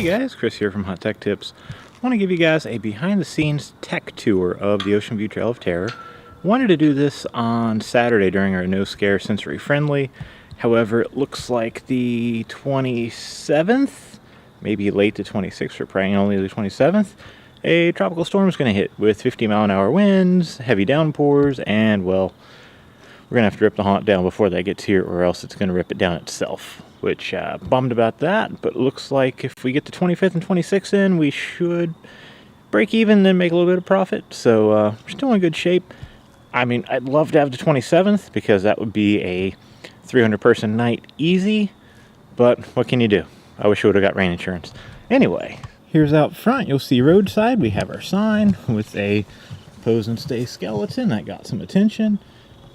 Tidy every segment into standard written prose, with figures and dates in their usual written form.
Hey guys, Chris here from Hot Tech Tips. I want to give you guys a behind-the-scenes tech tour of the Ocean View Trail of Terror. Wanted to do this on Saturday during our No Scare Sensory Friendly. However, it looks like the 27th, maybe late the 26th, or praying only the 27th, a tropical storm is going to hit with 50-mile-an-hour winds, heavy downpours, and, well, we're going to have to rip the haunt down before that gets here, or else it's going to rip it down itself. Which, bummed about that, but looks like if we get the 25th and 26th in, we should break even and then make a little bit of profit. So, we're still in good shape. I mean, I'd love to have the 27th, because that would be a 300-person night easy, but what can you do? I wish I would have got rain insurance. Anyway, here's out front. You'll see roadside. We have our sign with a pose and stay skeleton. That got some attention.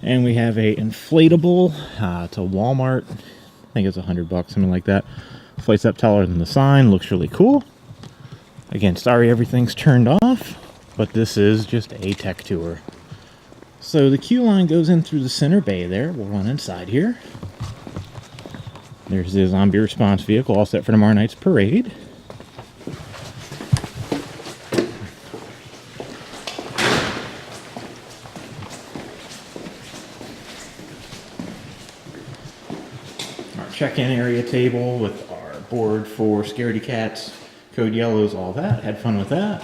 And we have a inflatable, it's a Walmart. I think it's $100, something like that. Floats up taller than the sign, looks really cool. Again, sorry everything's turned off, but this is just a tech tour. So the queue line goes in through the center bay there. We'll run inside here. There's the zombie response vehicle, all set for tomorrow night's parade. Check-in area table with our board for Scaredy Cats, Code Yellows, all that. Had fun with that.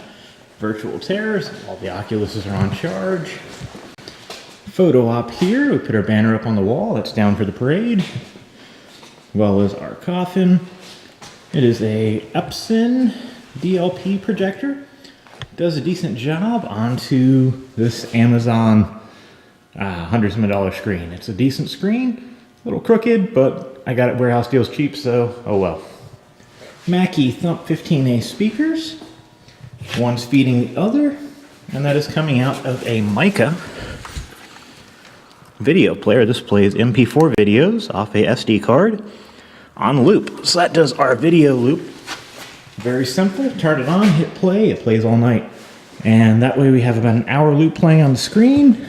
Virtual terrors, all the Oculuses are on charge. Photo op here, we put our banner up on the wall, that's down for the parade. As well as our coffin. It is a Epson DLP projector. Does a decent job onto this Amazon hundreds of $100 screen. It's a decent screen, a little crooked, but I got it warehouse deals cheap, so oh well. Mackie Thump 15A speakers. One's feeding the other, and that is coming out of a Mica video player. This plays MP4 videos off a SD card on loop. So that does our video loop. Very simple. Turn it on, hit play, it plays all night. And that way we have about an hour loop playing on the screen.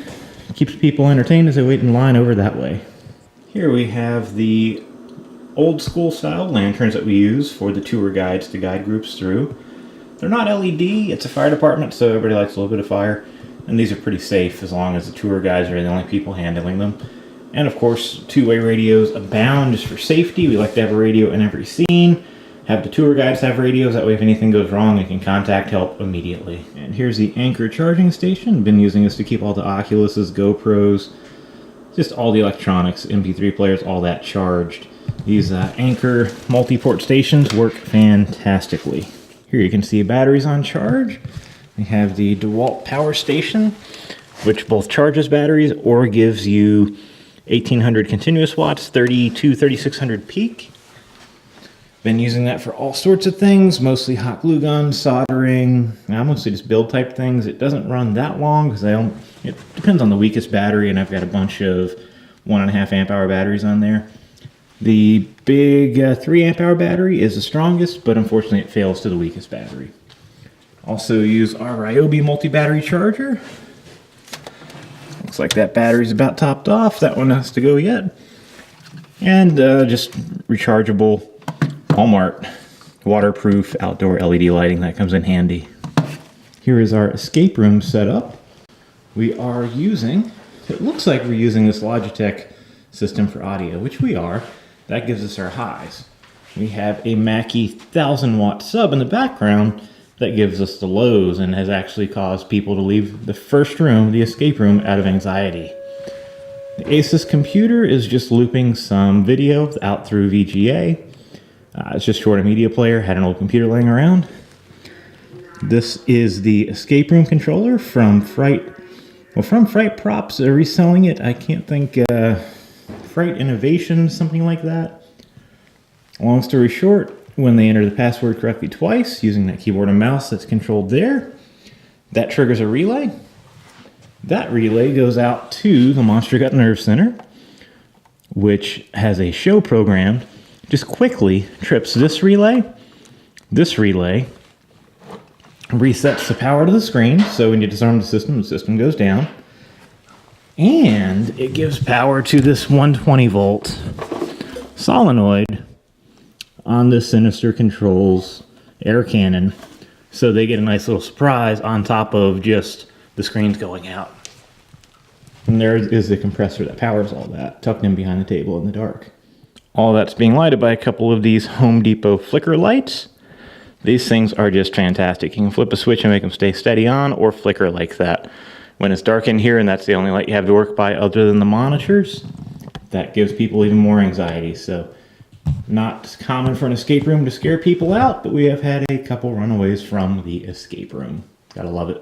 Keeps people entertained as they wait in line over that way. Here we have the old school style lanterns that we use for the tour guides to guide groups through. They're not LED, it's a fire department, so everybody likes a little bit of fire. And these are pretty safe as long as the tour guides are the only people handling them. And of course, two-way radios abound just for safety. We like to have a radio in every scene. Have the tour guides have radios, that way if anything goes wrong, they can contact help immediately. And here's the Anchor charging station. Been using this to keep all the Oculuses, GoPros, just all the electronics, MP3 players, all that charged. These Anchor multi-port stations work fantastically. Here you can see batteries on charge. We have the DeWalt power station, which both charges batteries or gives you 1800 continuous watts, 3600 peak. Been using that for all sorts of things, mostly hot glue guns, soldering, mostly just build type things. It doesn't run that long because it depends on the weakest battery, and I've got a bunch of 1.5 amp hour batteries on there. The big 3 amp hour battery is the strongest, but unfortunately it fails to the weakest battery. Also use our Ryobi multi-battery charger. Looks like that battery's about topped off. That one has to go yet. And just rechargeable Walmart waterproof outdoor LED lighting that comes in handy. Here is our escape room setup. We are using, it looks like we're using this Logitech system for audio, which we are. That gives us our highs. We have a Mackie 1000-watt sub in the background that gives us the lows and has actually caused people to leave the first room, the escape room, out of anxiety. The Asus computer is just looping some video out through VGA. It's just short a media player, had an old computer laying around. This is the escape room controller from Fright. Well, from Fright Props, they're reselling it. I can't think, Fright Innovation, something like that. Long story short, when they enter the password correctly twice, using that keyboard and mouse that's controlled there, that triggers a relay. That relay goes out to the Monster Gut Nerve Center, which has a show programmed. Just quickly trips this relay resets the power to the screen, so when you disarm the system goes down. And it gives power to this 120 volt solenoid on the Sinister Controls air cannon. So they get a nice little surprise on top of just the screens going out. And there is the compressor that powers all that, tucked in behind the table in the dark. All that's being lighted by a couple of these Home Depot flicker lights. These things are just fantastic. You can flip a switch and make them stay steady on or flicker like that. When it's dark in here and that's the only light you have to work by other than the monitors, that gives people even more anxiety. So not common for an escape room to scare people out, but we have had a couple runaways from the escape room. Gotta love it.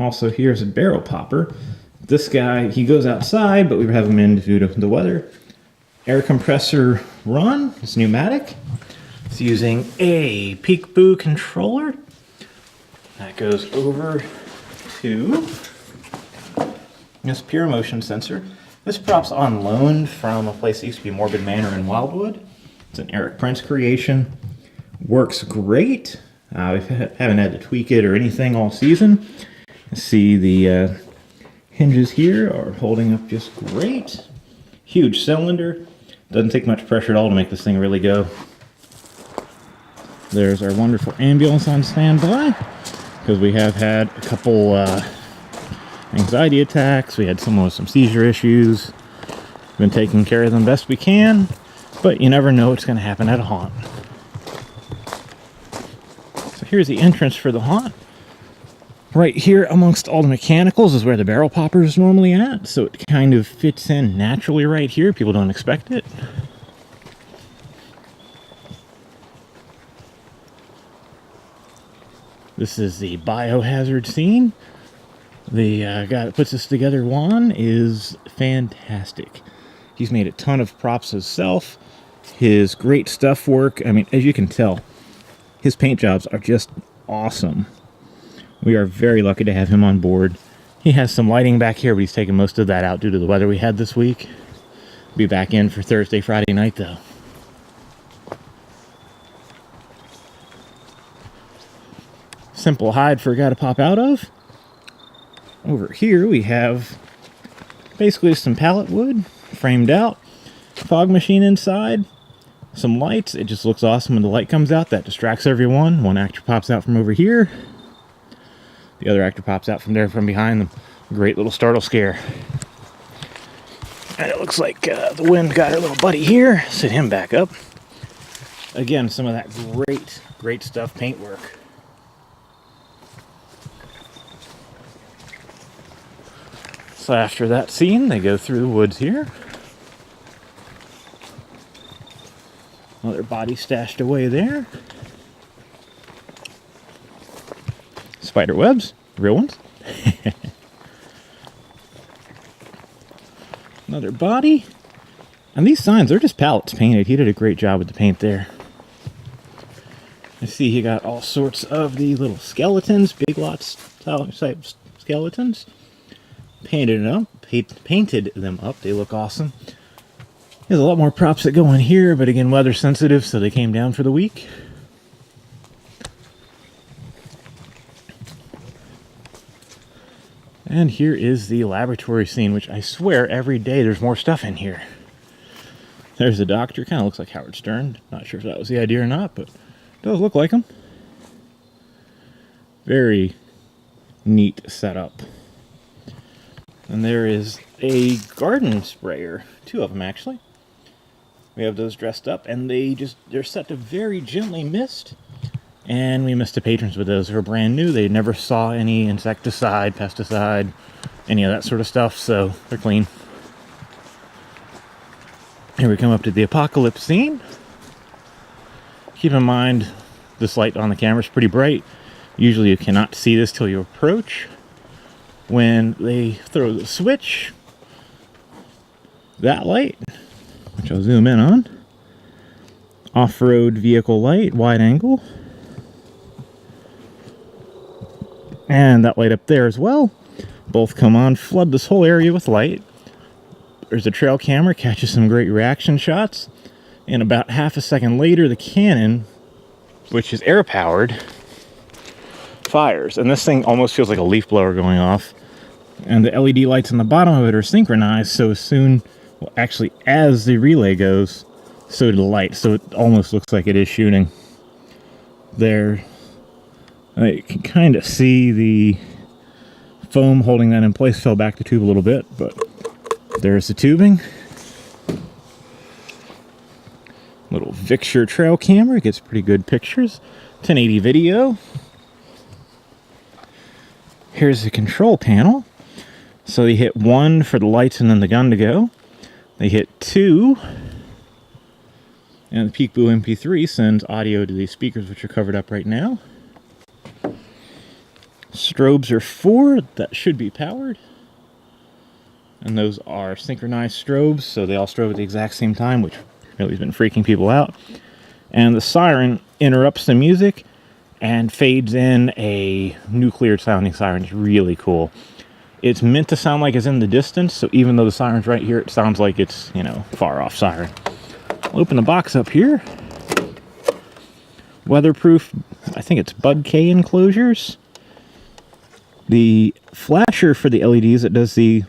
Also, here's a barrel popper. This guy, he goes outside, but we have him in due to the weather. Air compressor run, it's pneumatic. It's using a Peekaboo controller. That goes over to this Pure Motion sensor. This prop's on loan from a place that used to be Morbid Manor in Wildwood. It's an Eric Prince creation. Works great. We haven't had to tweak it or anything all season. See the hinges here are holding up just great. Huge cylinder. Doesn't take much pressure at all to make this thing really go. There's our wonderful ambulance on standby, because we have had a couple anxiety attacks. We had someone with some seizure issues. We've been taking care of them best we can, but you never know what's going to happen at a haunt. So here's the entrance for the haunt. Right here amongst all the mechanicals is where the barrel popper is normally at, so it kind of fits in naturally right here. People don't expect it. This is the biohazard scene. The guy that puts this together, Juan, is fantastic. He's made a ton of props himself. His great stuff work, I mean, as you can tell, his paint jobs are just awesome. We are very lucky to have him on board. He has some lighting back here, but he's taken most of that out due to the weather we had this week. Be back in for Thursday, Friday night, though. Simple hide for a guy to pop out of. Over here we have basically some pallet wood framed out. Fog machine inside. Some lights. It just looks awesome when the light comes out. That distracts everyone. One actor pops out from over here. The other actor pops out from there from behind them. Great little startle scare. And it looks like the wind got our little buddy here. Sit him back up. Again, some of that great stuff paintwork. So after that scene, they go through the woods here. Another body stashed away there. Spider webs, real ones. Another body. And these signs, they're just pallets painted. He did a great job with the paint there. I see he got all sorts of the little skeletons, Big Lots type skeletons. Painted them up. They look awesome. There's a lot more props that go in here, but again, weather sensitive, so they came down for the week. And here is the laboratory scene, which I swear every day there's more stuff in here. There's the doctor. Kind of looks like Howard Stern. Not sure if that was the idea or not, but it does look like him. Very neat setup. And there is a garden sprayer. Two of them, actually. We have those dressed up, and they're set to very gently mist. And we missed the patrons with those. They were brand new. They never saw any insecticide, pesticide, any of that sort of stuff, so they're clean. Here we come up to the apocalypse scene. Keep in mind, this light on the camera is pretty bright. Usually you cannot see this till you approach. When they throw the switch, that light, which I'll zoom in on, off-road vehicle light, wide angle. And that light up there as well. Both come on, flood this whole area with light. There's a trail camera, catches some great reaction shots. And about half a second later, the cannon, which is air-powered, fires. And this thing almost feels like a leaf blower going off. And the LED lights on the bottom of it are synchronized, so soon, well, actually, as the relay goes, so do the lights. So it almost looks like it is shooting. There, I can kind of see the foam holding that in place fell back the tube a little bit, but there's the tubing. Little Vixure trail camera, gets pretty good pictures. 1080 video. Here's the control panel. So you hit 1 for the lights and then the gun to go. They hit 2. And the Peekaboo MP3 sends audio to these speakers, which are covered up right now. Strobes are 4. That should be powered. And those are synchronized strobes, so they all strobe at the exact same time, which really has been freaking people out. And the siren interrupts the music and fades in a nuclear sounding siren. It's really cool. It's meant to sound like it's in the distance, so even though the siren's right here, it sounds like it's, you know, far off siren. I'll open the box up here. Weatherproof, I think it's Bud K enclosures. The flasher for the LEDs that does the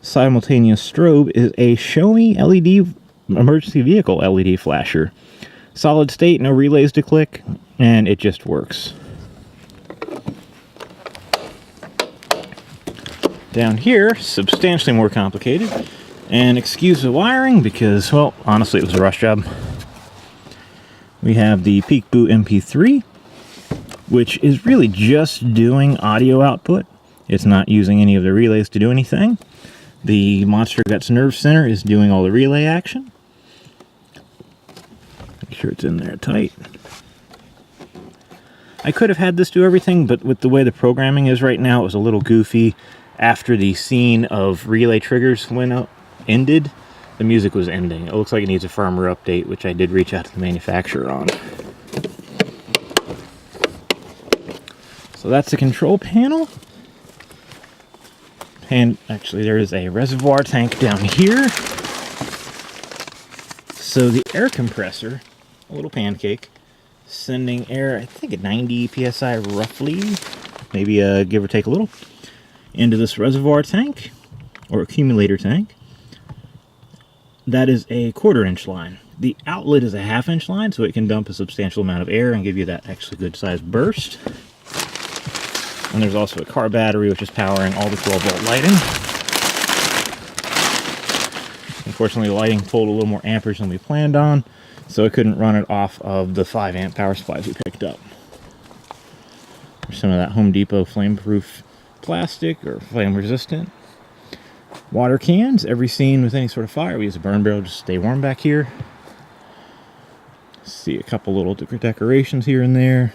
simultaneous strobe is a Xiaomi LED emergency vehicle LED flasher. Solid state, no relays to click, and it just works. Down here, substantially more complicated. And excuse the wiring because, well, honestly, it was a rush job. We have the Peekaboo MP3, which is really just doing audio output. It's not using any of the relays to do anything. The Monster Guts Nerve Center is doing all the relay action. Make sure it's in there tight. I could have had this do everything, but with the way the programming is right now, it was a little goofy. After the scene of relay triggers ended, the music was ending. It looks like it needs a firmware update, which I did reach out to the manufacturer on. So that's the control panel. And actually there is a reservoir tank down here. So the air compressor, a little pancake, sending air, I think at 90 psi roughly, maybe give or take a little, into this reservoir tank, or accumulator tank. That is a 1/4 inch line. The outlet is a 1/2 inch line, so it can dump a substantial amount of air and give you that actually good sized burst. And there's also a car battery, which is powering all the 12 volt lighting. Unfortunately, the lighting pulled a little more amperage than we planned on, so it couldn't run it off of the 5 amp power supplies we picked up. There's some of that Home Depot flame-proof plastic or flame resistant. Water cans. Every scene with any sort of fire, we use a burn barrel just to stay warm back here. See a couple little decorations here and there.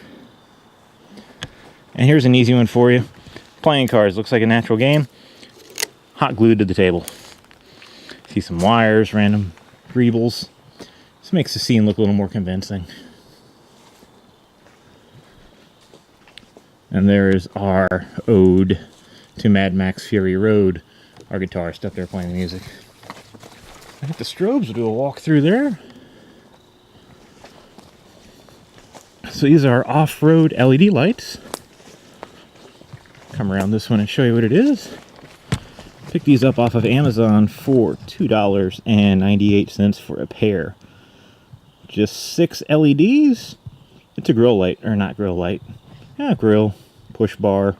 And here's an easy one for you. Playing cards. Looks like a natural game. Hot glued to the table. See some wires, random greebles. This makes the scene look a little more convincing. And there's our ode to Mad Max Fury Road. Our guitarist up there playing the music. I think the strobes will do a walk through there. So these are off-road LED lights. Come around this one and show you what it is. Pick these up off of Amazon for $2.98 for a pair. Just 6 LEDs. It's a grill light, or not grill light. Yeah, grill, push bar,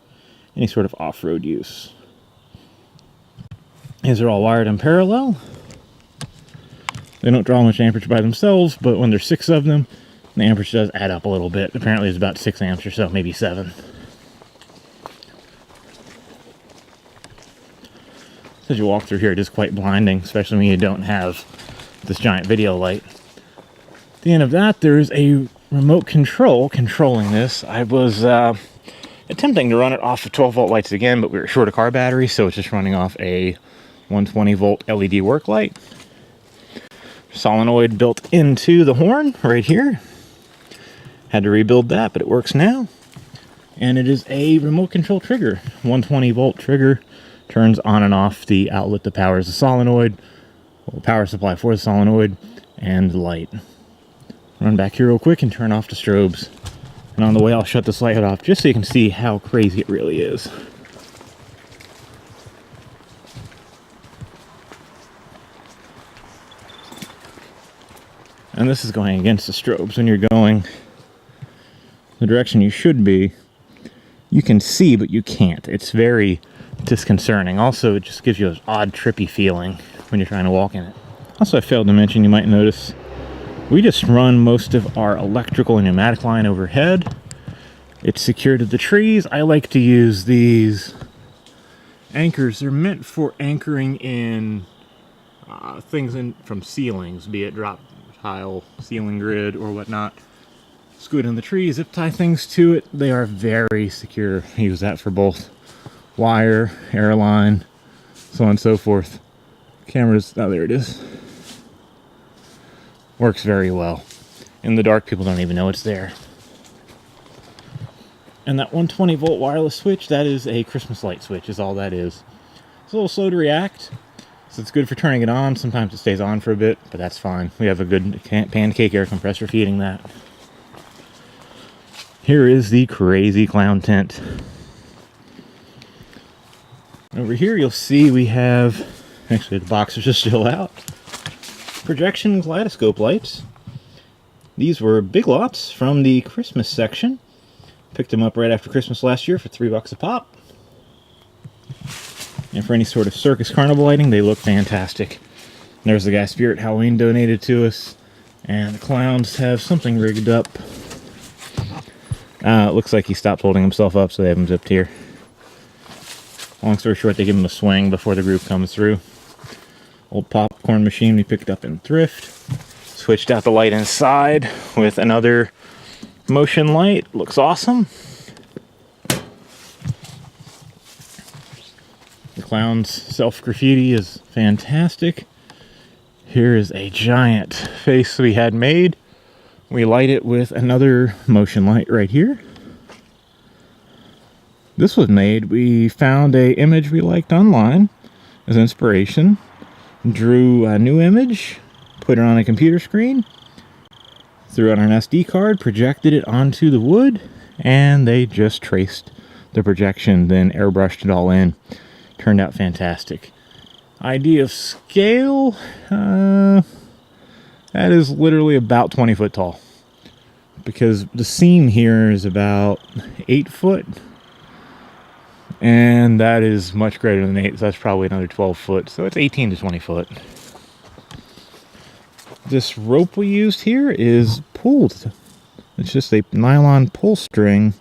any sort of off-road use. These are all wired in parallel. They don't draw much amperage by themselves, but when there's 6 of them, the amperage does add up a little bit. Apparently it's about 6 amps or so, maybe 7. As you walk through here, it is quite blinding, especially when you don't have this giant video light. At the end of that, there's a remote control controlling this. I was attempting to run it off of 12 volt lights again, but we were short a car battery, so it's just running off a 120 volt LED work light. Solenoid built into the horn right here. Had to rebuild that, but it works now. And it is a remote control trigger. 120 volt trigger. Turns on and off the outlet that powers the solenoid, the power supply for the solenoid, and the light. Run back here real quick and turn off the strobes. And on the way, I'll shut this light off just so you can see how crazy it really is. And this is going against the strobes when you're going the direction you should be, you can see, but you can't. It's very disconcerting. Also, it just gives you an odd, trippy feeling when you're trying to walk in it. Also, I failed to mention, you might notice, we just run most of our electrical and pneumatic line overhead. It's secured to the trees. I like to use these anchors. They're meant for anchoring in things from ceilings, be it drop tile, ceiling grid, or whatnot. Screw it in the tree, zip tie things to it. They are very secure. I use that for both wire, airline, so on and so forth. Cameras, oh, there it is. Works very well. In the dark, people don't even know it's there. And that 120 volt wireless switch, that is a Christmas light switch, is all that is. It's a little slow to react, so it's good for turning it on. Sometimes it stays on for a bit, but that's fine. We have a good pancake air compressor feeding that. Here is the crazy clown tent. Over here you'll see we have, actually the boxes are still out, projection kaleidoscope lights. These were Big Lots from the Christmas section. Picked them up right after Christmas last year for $3 a pop. And for any sort of circus carnival lighting, they look fantastic. There's the guy Spirit Halloween donated to us. And the clowns have something rigged up. It looks like he stopped holding himself up, so they have him zipped here. Long story short, they give him a swing before the group comes through. Old popcorn machine we picked up in thrift. Switched out the light inside with another motion light. Looks awesome. The clown's self-graffiti is fantastic. Here is a giant face we had made. We light it with another motion light right here. This was made, we found a image we liked online as inspiration, drew a new image, put it on a computer screen, threw it on an SD card, projected it onto the wood, and they just traced the projection, then airbrushed it all in. Turned out fantastic. Idea of scale, that is literally about 20 foot tall, because the seam here is about 8 foot, and that is much greater than 8, so that's probably another 12 foot, so it's 18 to 20 foot. This rope we used here is pulled. It's just a nylon pull string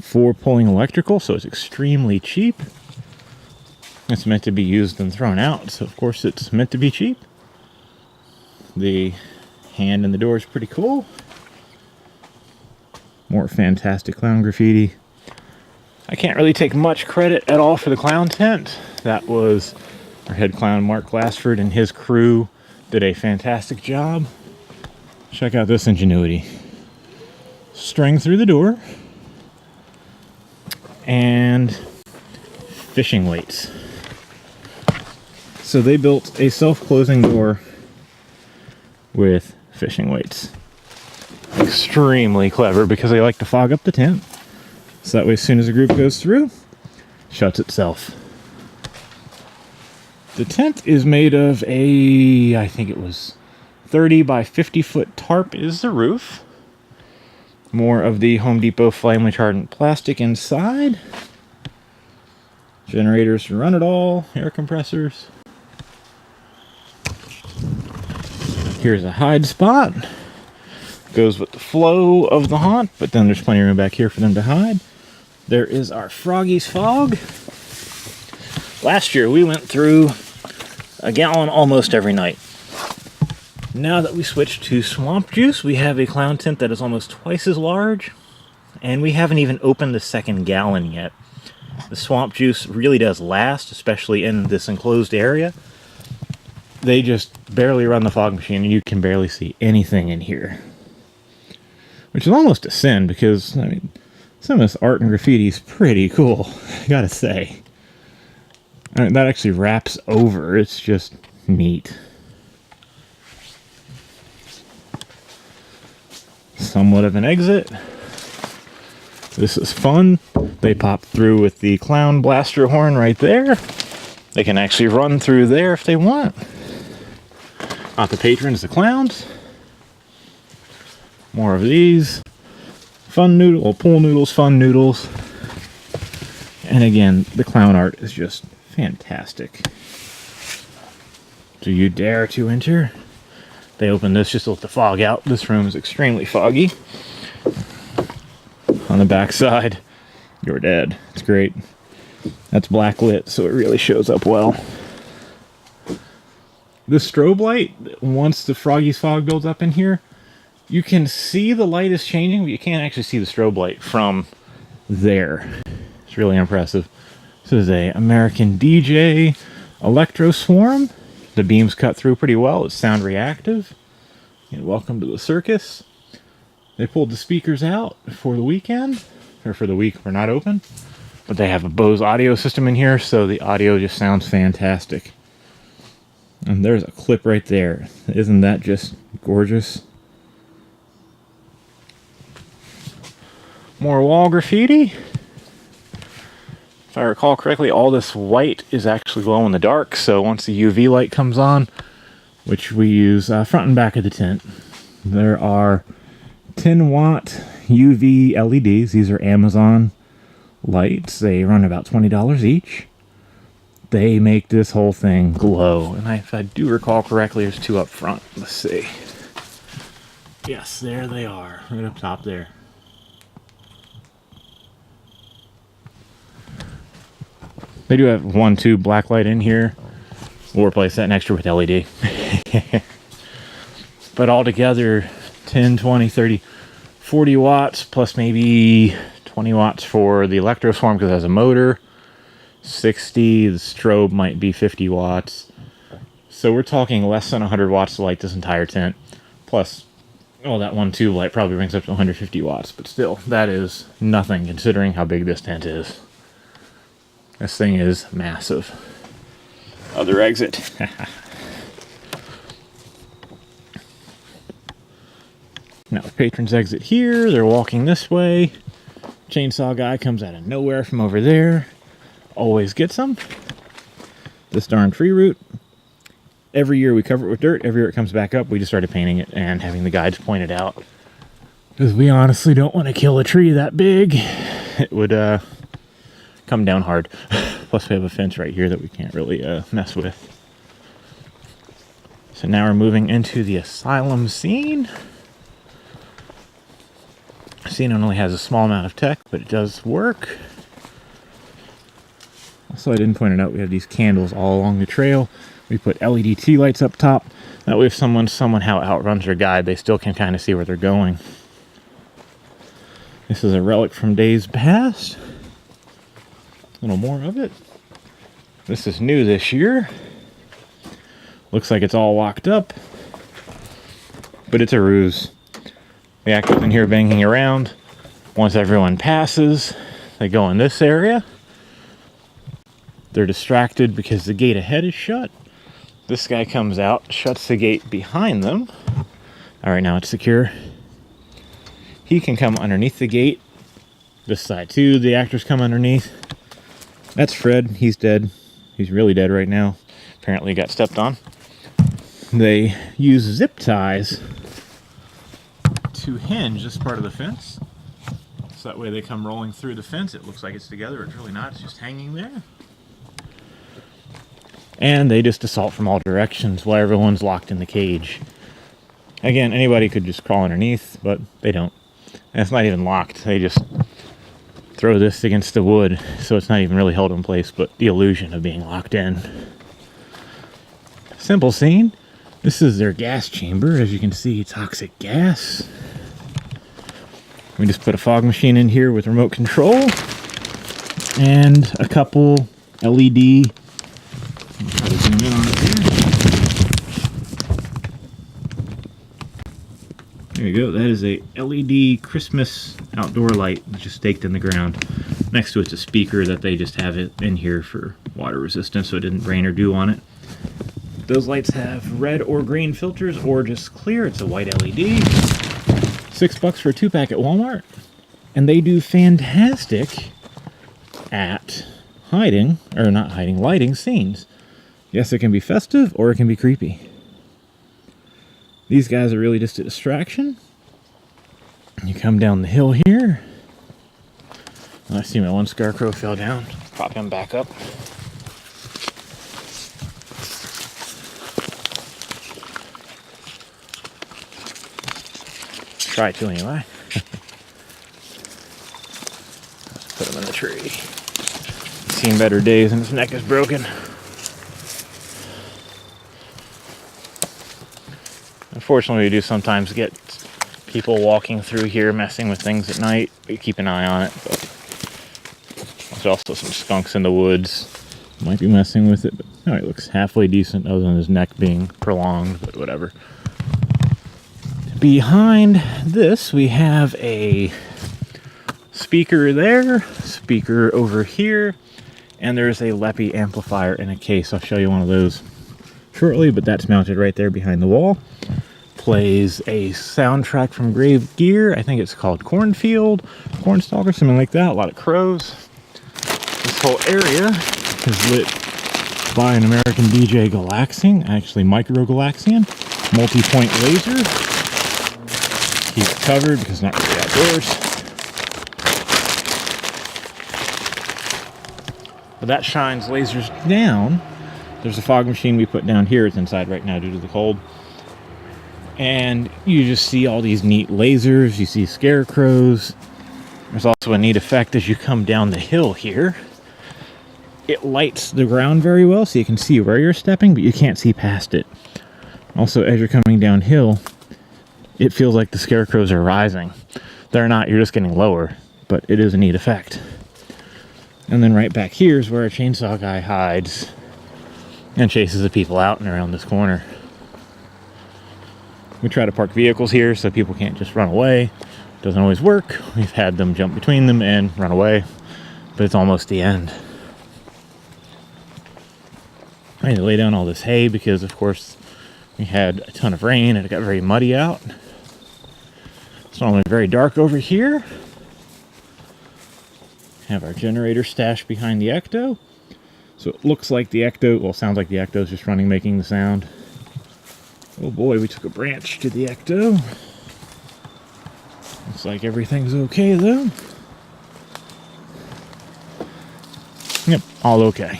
for pulling electrical, so it's extremely cheap. It's meant to be used and thrown out, so of course it's meant to be cheap. The hand in the door is pretty cool. More fantastic clown graffiti. I can't really take much credit at all for the clown tent. That was our head clown, Mark Glassford, and his crew did a fantastic job. Check out this ingenuity. String through the door. And fishing weights. So they built a self-closing door with fishing weights. Extremely clever, because they like to fog up the tent. So that way as soon as a group goes through, shuts itself. The tent is made of a, I think it was 30 by 50 foot tarp is the roof. More of the Home Depot flame retardant plastic inside. Generators to run it all, air compressors. Here's a hide spot. Goes with the flow of the haunt, but then there's plenty of room back here for them to hide. There is our Froggy's Fog. Last year we went through a gallon almost every night. Now that we switched to Swamp Juice, we have a clown tent that is almost twice as large, and we haven't even opened the second gallon yet. The Swamp Juice really does last, especially in this enclosed area. They just barely run the fog machine, and you can barely see anything in here. Which is almost a sin, because, I mean, some of this art and graffiti is pretty cool, I gotta say. I mean, that actually wraps over. It's just neat. Somewhat of an exit. This is fun. They pop through with the clown blaster horn right there. They can actually run through there if they want. Not the patrons, the clowns. More of these. Fun noodle, well, pool noodles, fun noodles. And again, the clown art is just fantastic. Do you dare to enter? They opened this just to let the fog out. This room is extremely foggy. On the back side, you're dead. It's great. That's black lit, so it really shows up well. The strobe light, once the Froggy's fog builds up in here, you can see the light is changing, but you can't actually see the strobe light from there. It's really impressive. This is a American DJ Electro Swarm. The beams cut through pretty well. It's sound reactive. And welcome to the circus. They pulled the speakers out for the weekend, or for the week we're not open. But they have a Bose audio system in here, so the audio just sounds fantastic. And there's a clip right there. Isn't that just gorgeous? More wall graffiti. If I recall correctly, all this white is actually glow in the dark, so once the UV light comes on, which we use front and back of the tent, there are 10-watt UV LEDs. These are Amazon lights. They run about $20 each. They make this whole thing glow. And if I do recall correctly, there's 2 up front. Let's see. Yes, there they are, right up top there. They do have 1 tube black light in here. We'll replace that next year with LED. But altogether, 10, 20, 30, 40 watts, plus maybe 20 watts for the Electro Swarm because it has a motor. 60, the strobe might be 50 watts. So we're talking less than 100 watts to light this entire tent. Plus, well, that 1 tube light probably brings up to 150 watts. But still, that is nothing considering how big this tent is. This thing is massive. Other exit. Now the patrons exit here. They're walking this way. Chainsaw guy comes out of nowhere from over there. Always gets them. This darn tree root. Every year we cover it with dirt. Every year it comes back up. We just started painting it and having the guides point it out. Because we honestly don't want to kill a tree that big. It would come down hard. Plus we have a fence right here that we can't really mess with. So now we're moving into the asylum scene. The scene only has a small amount of tech, but it does work. Also, I didn't point it out, we have these candles all along the trail. We put LED tea lights up top. That way if someone somehow outruns their guide, they still can kind of see where they're going. This is a relic from days past. A little more of it. This is new this year. Looks like it's all locked up. But it's a ruse. The actors in here banging around. Once everyone passes, they go in this area. They're distracted because the gate ahead is shut. This guy comes out, shuts the gate behind them. Alright, now it's secure. He can come underneath the gate. This side too, the actors come underneath. That's Fred, he's dead. He's really dead right now. Apparently got stepped on. They use zip ties to hinge this part of the fence. So that way they come rolling through the fence. It looks like it's together. It's really not. It's just hanging there. And they just assault from all directions while everyone's locked in the cage. Again, anybody could just crawl underneath, but they don't. And it's not even locked. They just throw this against the wood, so it's not even really held in place, but the illusion of being locked in. Simple scene. This is their gas chamber. As you can see, toxic gas. We just put a fog machine in here with remote control and a couple LED. Try to zoom in on it here. There you go. That is a LED Christmas outdoor light just staked in the ground. Next to it's a speaker that they just have it in here for water resistance so it didn't rain or dew on it. Those lights have red or green filters or just clear. It's a white LED. $6 for a 2-pack at Walmart. And they do fantastic at hiding, or not hiding, lighting scenes. Yes, it can be festive or it can be creepy. These guys are really just a distraction. You come down the hill here. I see my one scarecrow fell down. Prop him back up. Try to anyway. Let's put him in the tree. He's seen better days and his neck is broken. Unfortunately, we do sometimes get people walking through here messing with things at night. We keep an eye on it, but there's also some skunks in the woods. Might be messing with it, but no, it looks halfway decent other than his neck being prolonged, but whatever. Behind this, we have a speaker there, speaker over here, and there's a LEPI amplifier in a case. I'll show you one of those shortly, but that's mounted right there behind the wall. Plays a soundtrack from Grave Gear. I think it's called Cornfield, Cornstalker, something like that. A lot of crows. This whole area is lit by an American DJ Galaxian, actually Micro Galaxian, multi-point laser. He's covered because not really outdoors. But that shines lasers down. There's a fog machine we put down here. It's inside right now due to the cold. And you just see all these neat lasers. You see scarecrows. There's also a neat effect as you come down the hill here. It lights the ground very well so you can see where you're stepping, but you can't see past it. Also, as you're coming downhill, it feels like the scarecrows are rising. They're not, you're just getting lower, but it is a neat effect. And then right back here is where a chainsaw guy hides and chases the people out and around this corner. We try to park vehicles here so people can't just run away. Doesn't always work. We've had them jump between them and run away, but it's almost the end. I had to lay down all this hay because, of course, we had a ton of rain and it got very muddy out. It's normally very dark over here. Have our generator stashed behind the Ecto. So it looks like the Ecto, well, sounds like the Ecto is just running, making the sound. Oh boy, we took a branch to the Ecto. Looks like everything's okay though. Yep, all okay.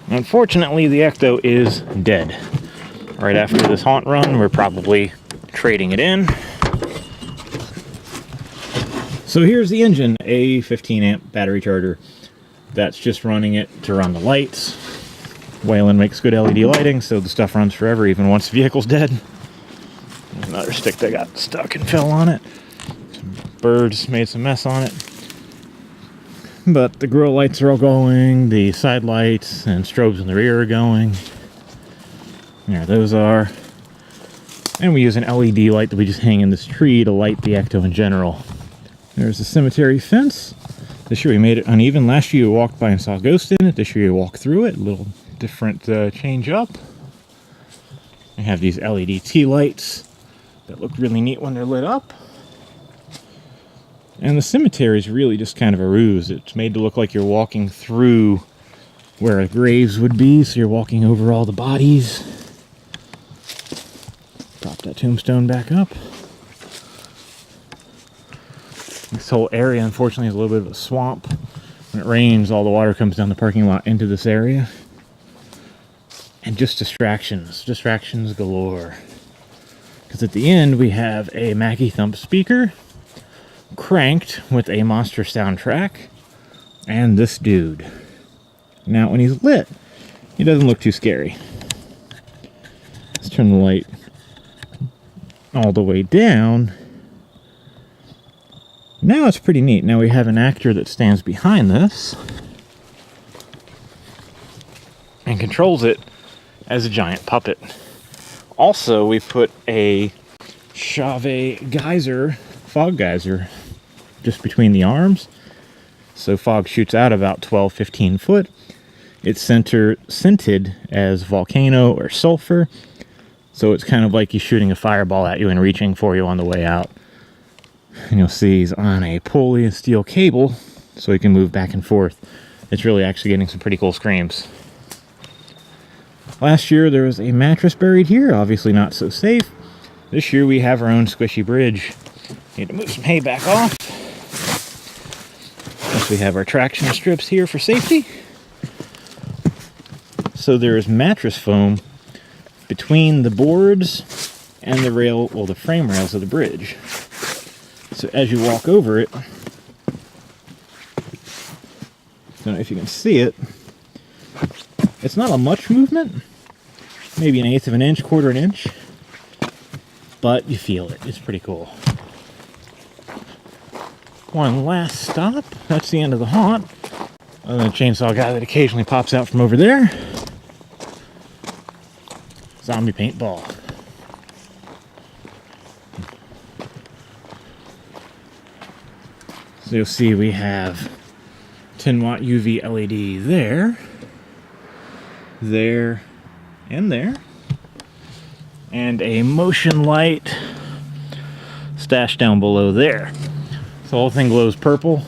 Unfortunately, the Ecto is dead. Right after this haunt run, we're probably trading it in. So here's the engine, a 15 amp battery charger. That's just running it to run the lights. Whelen makes good LED lighting, so the stuff runs forever, even once the vehicle's dead. There's another stick that got stuck and fell on it. Some birds made some mess on it. But the grill lights are all going, the side lights and strobes in the rear are going. There those are. And we use an LED light that we just hang in this tree to light the Ecto in general. There's the cemetery fence. This year we made it uneven. Last year you walked by and saw a ghost in it. This year you walked through it. A little different change up. We have these LED tea lights that look really neat when they're lit up. And the cemetery is really just kind of a ruse. It's made to look like you're walking through where graves would be, so you're walking over all the bodies. Drop that tombstone back up. This whole area, unfortunately, is a little bit of a swamp. When it rains, all the water comes down the parking lot into this area. And just distractions galore. Because at the end, we have a Mackie Thump speaker, cranked with a monster soundtrack, and this dude. Now, when he's lit, he doesn't look too scary. Let's turn the light all the way down. Now it's pretty neat. Now we have an actor that stands behind this and controls it as a giant puppet. Also, we put a Chauvet geyser, fog geyser, just between the arms. So fog shoots out about 12-15 foot. It's scented as volcano or sulfur. So it's kind of like he's shooting a fireball at you and reaching for you on the way out. And you'll see he's on a pulley and steel cable so he can move back and forth. It's really actually getting some pretty cool screams. Last year there was a mattress buried here, obviously not so safe. This year we have our own squishy bridge Need to move some hay back off. Plus we have our traction strips here for safety. So there is mattress foam between the boards and the rail, well, the frame rails of the bridge. So as you walk over it, I don't know if you can see it, it's not a much movement, maybe 1/8 of an inch, 1/4 an inch, but you feel it. It's pretty cool. One last stop. That's the end of the haunt. Other than the chainsaw guy that occasionally pops out from over there. Zombie paintball. So you'll see we have 10-watt UV LED there, there, and there. And a motion light stashed down below there. So the whole thing glows purple,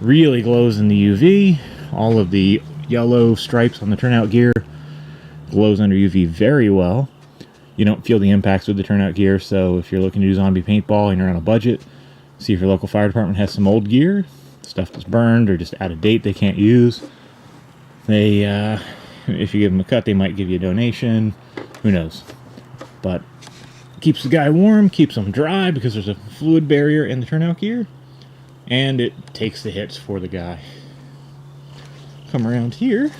really glows in the UV. All of the yellow stripes on the turnout gear glows under UV very well. You don't feel the impacts with the turnout gear, so if you're looking to do zombie paintball and you're on a budget, see if your local fire department has some old gear, stuff that's burned or just out of date they can't use. They, if you give them a cut, they might give you a donation. Who knows? But keeps the guy warm, keeps him dry because there's a fluid barrier in the turnout gear, and it takes the hits for the guy. Come around here.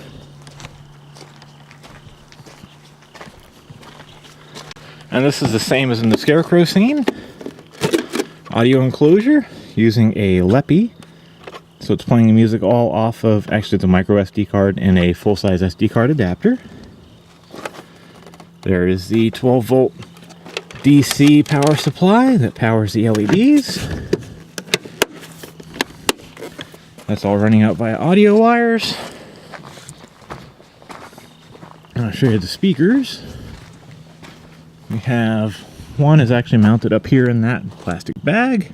And this is the same as in the Scarecrow scene. Audio enclosure using a LEPI. So it's playing the music all off of, actually it's a micro SD card and a full-size SD card adapter. There is the 12-volt DC power supply that powers the LEDs. That's all running out via audio wires. And I'll show you the speakers. We have one is actually mounted up here in that plastic bag,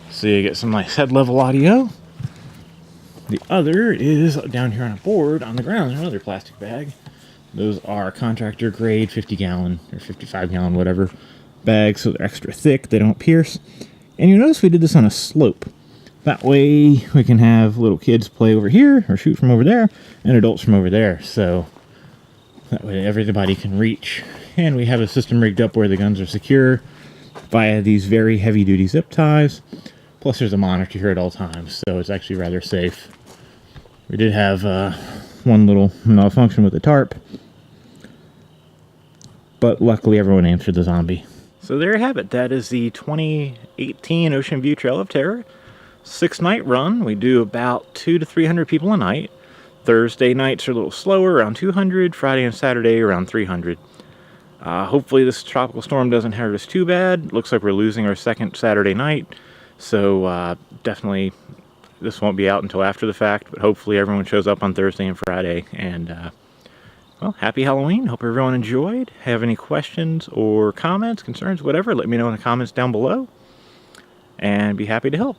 so you get some nice head level audio. The other is down here on a board on the ground in another plastic bag. Those are contractor grade 50 gallon or 55 gallon, whatever, bags, so they're extra thick, they don't pierce. And you notice we did this on a slope. That way we can have little kids play over here or shoot from over there and adults from over there, so that way everybody can reach. And we have a system rigged up where the guns are secure via these very heavy duty zip ties. Plus there's a monitor here at all times, so it's actually rather safe. We did have one little malfunction with the tarp, but luckily everyone answered the zombie. So there you have it. That is the 2018 Ocean View Trail of Terror 6-night run. We do about 200 to 300 people a night. Thursday nights are a little slower, around 200. Friday and Saturday around 300. Hopefully this tropical storm doesn't hurt us too bad. Looks like we're losing our second Saturday night, so definitely this won't be out until after the fact, but hopefully everyone shows up on Thursday and Friday. And well, happy Halloween. Hope everyone enjoyed. Have any questions or comments, concerns, whatever, let me know in the comments down below, and be happy to help.